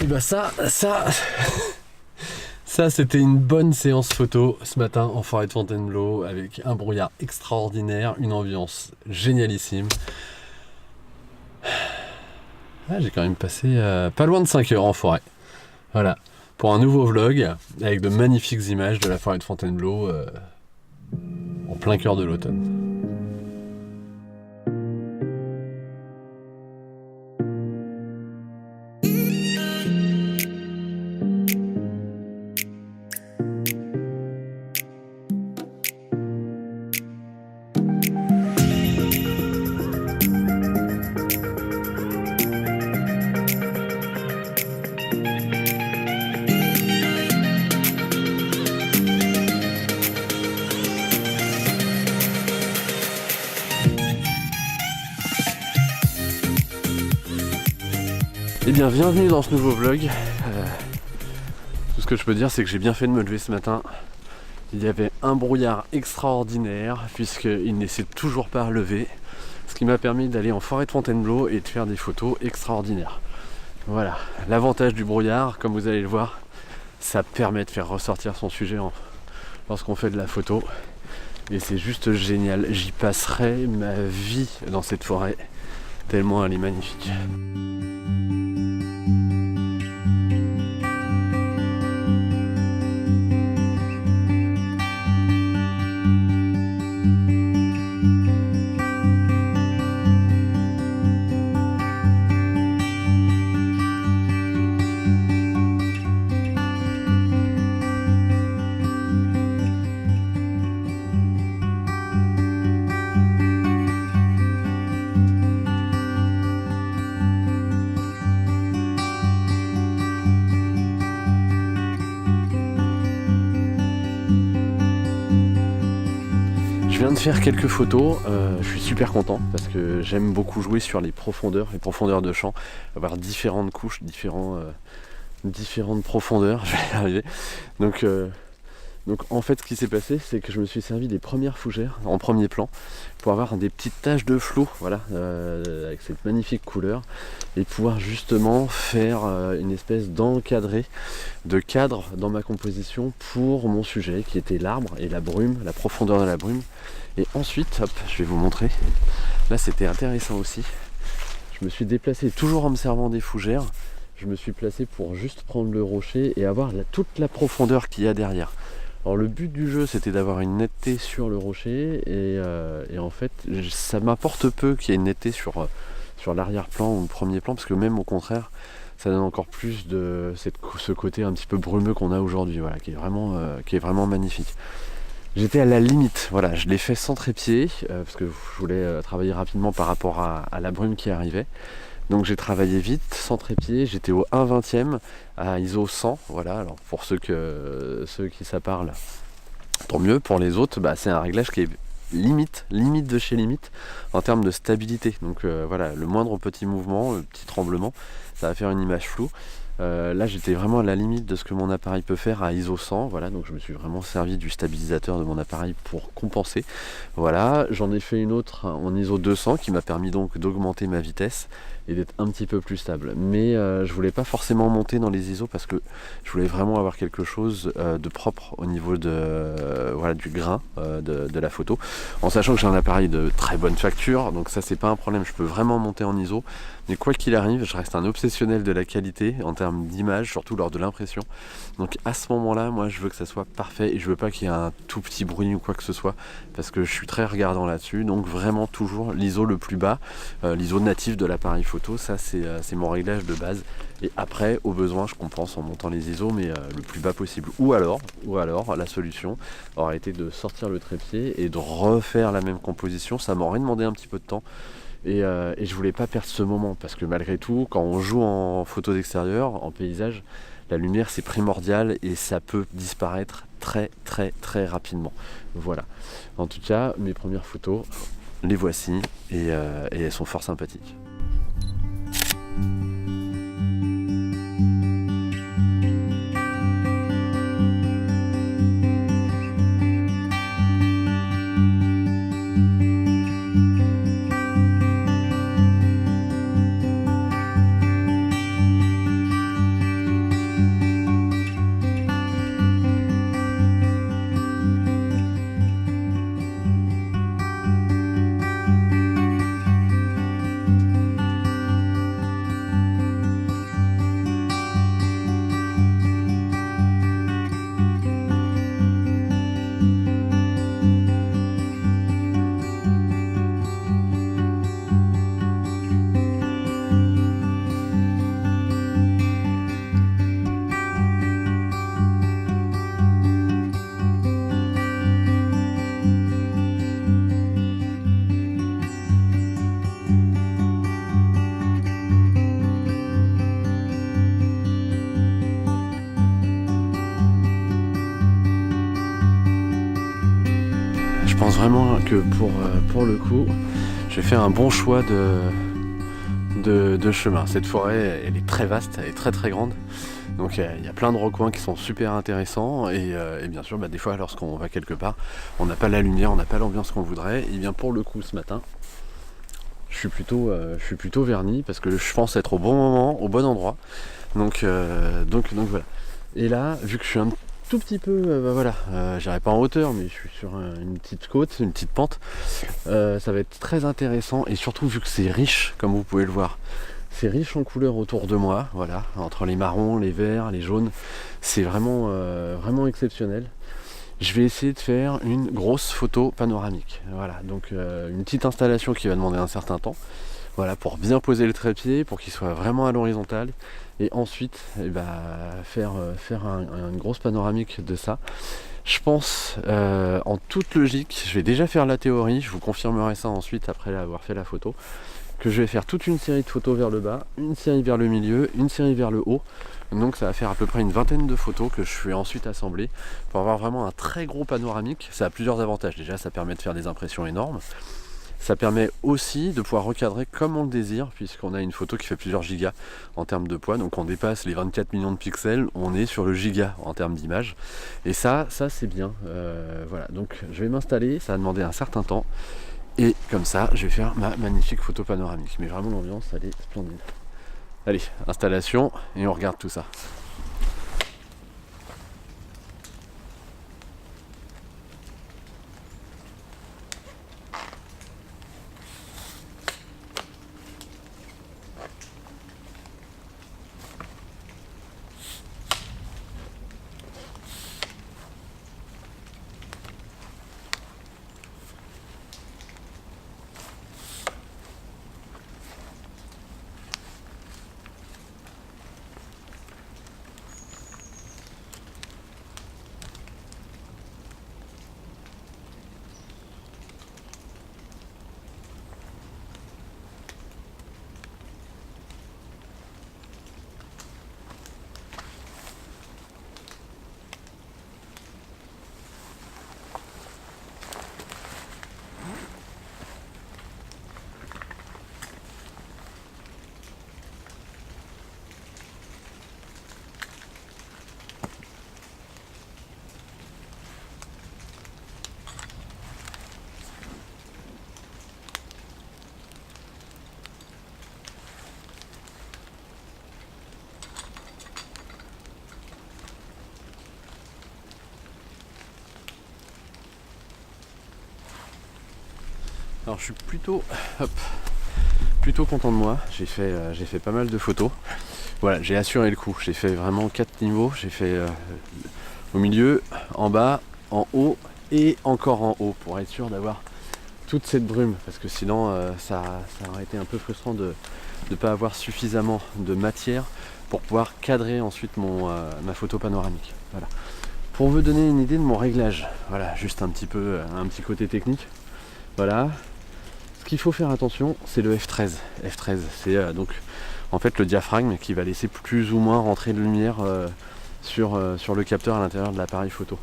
Et bah ça c'était une bonne séance photo ce matin en forêt de Fontainebleau avec un brouillard extraordinaire, une ambiance génialissime. Ah, j'ai quand même passé pas loin de 5 heures en forêt. Voilà, pour un nouveau vlog avec de magnifiques images de la forêt de Fontainebleau en plein cœur de l'automne. Eh bien, bienvenue dans ce nouveau vlog. Tout ce que je peux dire, c'est que j'ai bien fait de me lever ce matin. Il y avait un brouillard extraordinaire, puisqu'il ne s'est toujours pas relevé. Ce qui m'a permis d'aller en forêt de Fontainebleau et de faire des photos extraordinaires. Voilà, l'avantage du brouillard, comme vous allez le voir, ça permet de faire ressortir son sujet lorsqu'on fait de la photo. Et c'est juste génial. J'y passerai ma vie dans cette forêt, tellement elle est magnifique. Je viens de faire quelques photos, je suis super content parce que j'aime beaucoup jouer sur les profondeurs de champ, avoir différentes couches, différentes profondeurs, je vais y arriver. Donc en fait ce qui s'est passé, c'est que je me suis servi des premières fougères en premier plan pour avoir des petites taches de flou, voilà, avec cette magnifique couleur, et pouvoir justement faire une espèce d'encadré, de cadre dans ma composition pour mon sujet qui était l'arbre et la brume, la profondeur de la brume. Et ensuite, hop, je vais vous montrer, là c'était intéressant aussi, je me suis déplacé toujours en me servant des fougères, je me suis placé pour juste prendre le rocher et avoir toute la profondeur qu'il y a derrière. Alors le but du jeu, c'était d'avoir une netteté sur le rocher et en fait ça m'apporte peu qu'il y ait une netteté sur l'arrière-plan ou le premier plan, parce que même au contraire ça donne encore plus de ce côté un petit peu brumeux qu'on a aujourd'hui, voilà, qui est vraiment magnifique. J'étais à la limite, voilà, je l'ai fait sans trépied parce que je voulais travailler rapidement par rapport à la brume qui arrivait. Donc j'ai travaillé vite, sans trépied, j'étais au 1/20 à ISO 100, voilà. Alors pour ceux qui ça parle, tant mieux. Pour les autres, bah, c'est un réglage qui est limite de chez limite en termes de stabilité. Donc voilà, le moindre petit mouvement, le petit tremblement, ça va faire une image floue. Là j'étais vraiment à la limite de ce que mon appareil peut faire à ISO 100, voilà, donc je me suis vraiment servi du stabilisateur de mon appareil pour compenser. Voilà, j'en ai fait une autre en ISO 200 qui m'a permis donc d'augmenter ma vitesse et d'être un petit peu plus stable. Mais je voulais pas forcément monter dans les ISO parce que je voulais vraiment avoir quelque chose de propre au niveau voilà, du grain de la photo, en sachant que j'ai un appareil de très bonne facture, donc ça c'est pas un problème, je peux vraiment monter en ISO. Mais quoi qu'il arrive, je reste un obsessionnel de la qualité en termes d'image, surtout lors de l'impression. Donc à ce moment-là, moi je veux que ça soit parfait et je veux pas qu'il y ait un tout petit bruit ou quoi que ce soit, parce que je suis très regardant là-dessus. Donc vraiment toujours l'ISO le plus bas, l'ISO natif de l'appareil photo, ça c'est mon réglage de base. Et après, au besoin, je compense en montant les ISO, mais le plus bas possible. Ou alors, la solution aurait été de sortir le trépied et de refaire la même composition. Ça m'aurait demandé un petit peu de temps. Et je voulais pas perdre ce moment, parce que malgré tout, quand on joue en photos d'extérieur, en paysage, la lumière c'est primordial et ça peut disparaître très rapidement. Voilà. En tout cas, mes premières photos, les voici et elles sont fort sympathiques. vraiment que pour le coup, j'ai fait un bon choix de chemin. Cette forêt, elle est très vaste, elle est très très grande. Donc il y a plein de recoins qui sont super intéressants et bien sûr des fois lorsqu'on va quelque part, on n'a pas la lumière, on n'a pas l'ambiance qu'on voudrait. Et bien pour le coup ce matin, je suis plutôt verni parce que je pense être au bon moment, au bon endroit. Donc voilà. Et là, vu que je suis un tout petit peu, j'irai pas en hauteur, mais je suis sur une petite côte, une petite pente, ça va être très intéressant et surtout vu que c'est riche, comme vous pouvez le voir. C'est riche en couleurs autour de moi, voilà, entre les marrons, les verts, les jaunes, c'est vraiment exceptionnel. Je vais essayer de faire une grosse photo panoramique, voilà, donc une petite installation qui va demander un certain temps, voilà, pour bien poser le trépied, pour qu'il soit vraiment à l'horizontale, et ensuite faire une grosse panoramique de ça. Je pense, en toute logique, je vais déjà faire la théorie, je vous confirmerai ça ensuite après avoir fait la photo, que je vais faire toute une série de photos vers le bas, une série vers le milieu, une série vers le haut. Donc ça va faire à peu près une vingtaine de photos que je vais ensuite assembler pour avoir vraiment un très gros panoramique. Ça a plusieurs avantages. Déjà, ça permet de faire des impressions énormes. Ça permet aussi de pouvoir recadrer comme on le désire, puisqu'on a une photo qui fait plusieurs gigas en termes de poids. Donc on dépasse les 24 millions de pixels, on est sur le giga en termes d'image. Et ça c'est bien. Voilà, donc je vais m'installer, ça va demander un certain temps. Et comme ça, je vais faire ma magnifique photo panoramique. Mais vraiment, l'ambiance, elle est splendide. Allez, installation, et on regarde tout ça. Alors je suis plutôt content de moi. J'ai fait pas mal de photos. Voilà, j'ai assuré le coup. J'ai fait vraiment 4 niveaux. J'ai fait au milieu, en bas, en haut et encore en haut pour être sûr d'avoir toute cette brume. Parce que sinon ça aurait été un peu frustrant de ne pas avoir suffisamment de matière pour pouvoir cadrer ensuite ma photo panoramique. Voilà. Pour vous donner une idée de mon réglage, voilà, juste un petit côté technique. Voilà. Ce qu'il faut faire attention, c'est le F13. F13, c'est donc en fait le diaphragme qui va laisser plus ou moins rentrer de lumière sur le capteur à l'intérieur de l'appareil photo.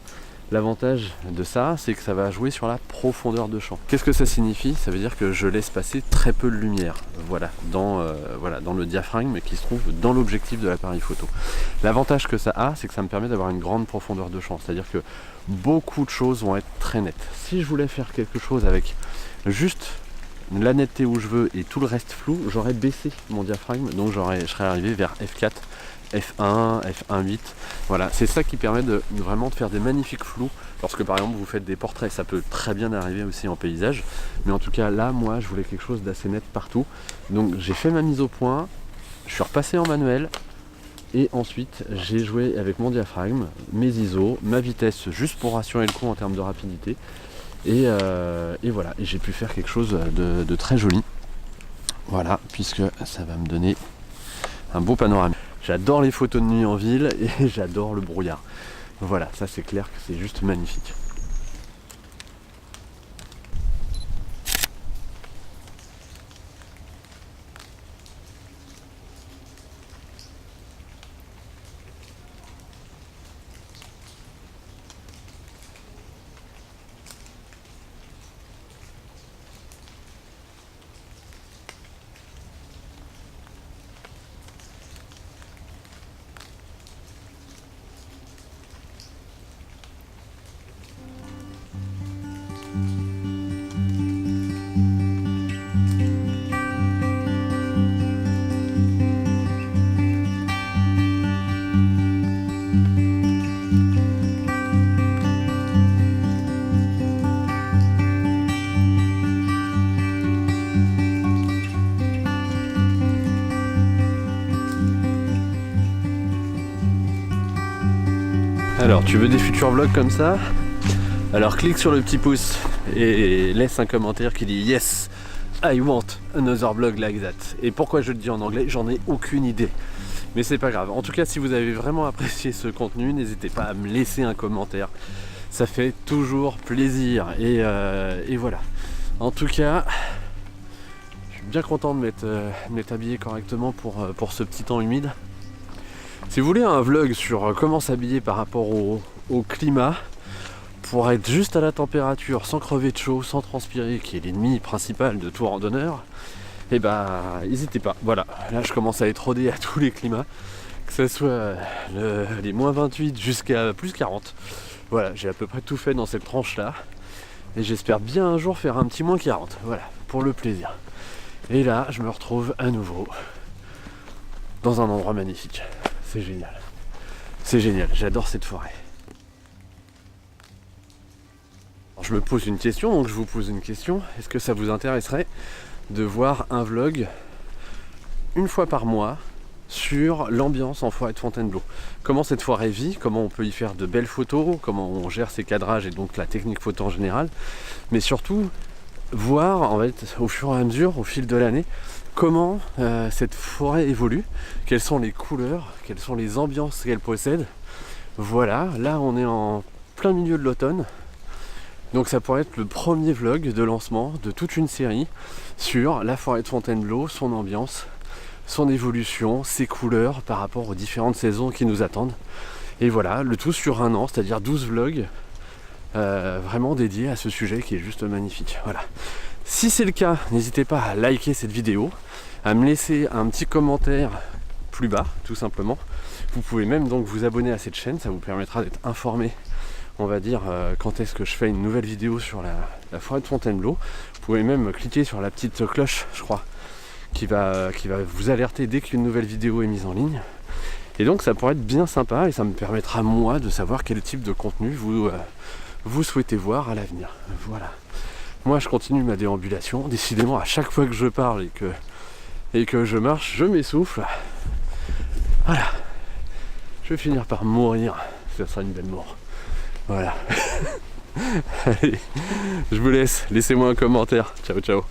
L'avantage de ça, c'est que ça va jouer sur la profondeur de champ. Qu'est-ce que ça signifie? Ça veut dire que je laisse passer très peu de lumière, voilà, dans le diaphragme qui se trouve dans l'objectif de l'appareil photo. L'avantage que ça a, c'est que ça me permet d'avoir une grande profondeur de champ, c'est-à-dire que beaucoup de choses vont être très nettes. Si je voulais faire quelque chose avec juste la netteté où je veux et tout le reste flou, j'aurais baissé mon diaphragme, donc je serais arrivé vers F4, F1, F1.8. Voilà, c'est ça qui permet de vraiment de faire des magnifiques flous. Lorsque par exemple vous faites des portraits, ça peut très bien arriver aussi en paysage. Mais en tout cas là, moi je voulais quelque chose d'assez net partout. Donc j'ai fait ma mise au point, je suis repassé en manuel. Et ensuite j'ai joué avec mon diaphragme, mes ISO, ma vitesse juste pour assurer le coup en termes de rapidité. Et voilà, et j'ai pu faire quelque chose de très joli. Voilà, puisque ça va me donner un beau panorama. J'adore les photos de nuit en ville et j'adore le brouillard. Voilà, ça c'est clair que c'est juste magnifique. Alors, tu veux des futurs vlogs comme ça? Alors clique sur le petit pouce et laisse un commentaire qui dit Yes, I want another vlog like that. Et pourquoi je le dis en anglais, j'en ai aucune idée. Mais c'est pas grave. En tout cas, si vous avez vraiment apprécié ce contenu, n'hésitez pas à me laisser un commentaire. Ça fait toujours plaisir. Et voilà. En tout cas, je suis bien content de m'être habillé correctement pour ce petit temps humide. Si vous voulez un vlog sur comment s'habiller par rapport au climat, pour être juste à la température, sans crever de chaud, sans transpirer, qui est l'ennemi principal de tout randonneur, et bah n'hésitez pas. Voilà, là je commence à être rodé à tous les climats, que ce soit les moins 28 jusqu'à plus 40. Voilà, j'ai à peu près tout fait dans cette tranche là, et j'espère bien un jour faire un petit moins 40, voilà, pour le plaisir. Et là, je me retrouve à nouveau dans un endroit magnifique. C'est génial. C'est génial, j'adore cette forêt. Je me pose une question, donc je vous pose une question. Est-ce que ça vous intéresserait de voir un vlog une fois par mois sur l'ambiance en forêt de Fontainebleau? Comment cette forêt vit, comment on peut y faire de belles photos, comment on gère ses cadrages et donc la technique photo en général, mais surtout voir en fait au fur et à mesure, au fil de l'année, comment cette forêt évolue, quelles sont les couleurs, quelles sont les ambiances qu'elle possède. Voilà, là on est en plein milieu de l'automne. Donc ça pourrait être le premier vlog de lancement de toute une série sur la forêt de Fontainebleau, son ambiance, son évolution, ses couleurs par rapport aux différentes saisons qui nous attendent. Et voilà, le tout sur un an, c'est-à-dire 12 vlogs vraiment dédiés à ce sujet qui est juste magnifique. Voilà. Si c'est le cas, n'hésitez pas à liker cette vidéo, à me laisser un petit commentaire plus bas, tout simplement. Vous pouvez même donc vous abonner à cette chaîne, ça vous permettra d'être informé, on va dire, quand est-ce que je fais une nouvelle vidéo sur la forêt de Fontainebleau. Vous pouvez même cliquer sur la petite cloche, je crois, qui va vous alerter dès qu'une nouvelle vidéo est mise en ligne. Et donc ça pourrait être bien sympa et ça me permettra moi de savoir quel type de contenu vous souhaitez voir à l'avenir. Voilà. Moi je continue ma déambulation. Décidément, à chaque fois que je parle et que je marche, je m'essouffle. Voilà. Je vais finir par mourir. Ça sera une belle mort. Voilà. Allez, je vous laisse. Laissez-moi un commentaire. Ciao, ciao.